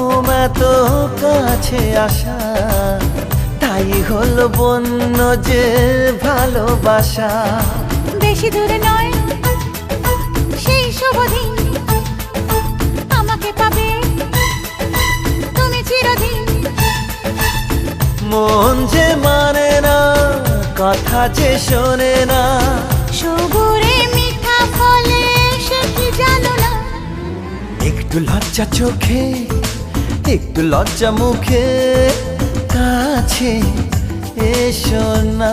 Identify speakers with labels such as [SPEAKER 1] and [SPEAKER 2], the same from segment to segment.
[SPEAKER 1] ঘুম এত কাছে আসা, তাই হলো বন্য যে ভালোবাসা।
[SPEAKER 2] বেশি দূরে নয় সেই শুভ দিন, আমাকে পাবে তুমি চিরদিন।
[SPEAKER 1] মন যে মানে না, কথা যে শোনে না,
[SPEAKER 2] সবুরে মিঠা ফলে সে কি জানো না।
[SPEAKER 1] একটু লজ্জা চোখে একটু লজ্জা মুখে, কাছে এসো না।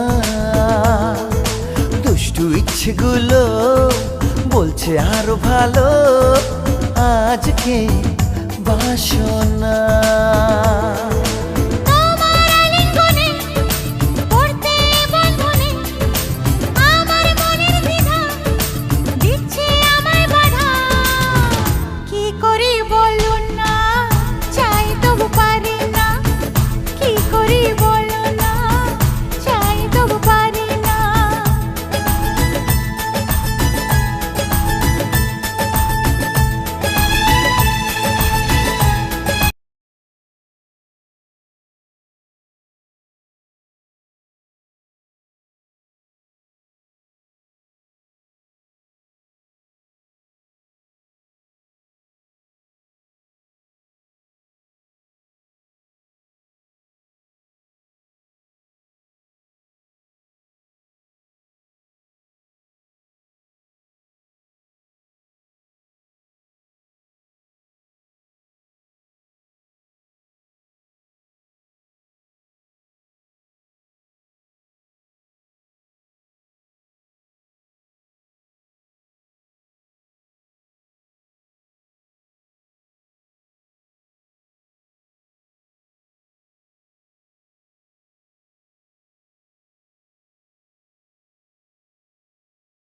[SPEAKER 1] দুষ্টু ইচ্ছেগুলো বলছে আরো ভালো, আজকে বাসনা।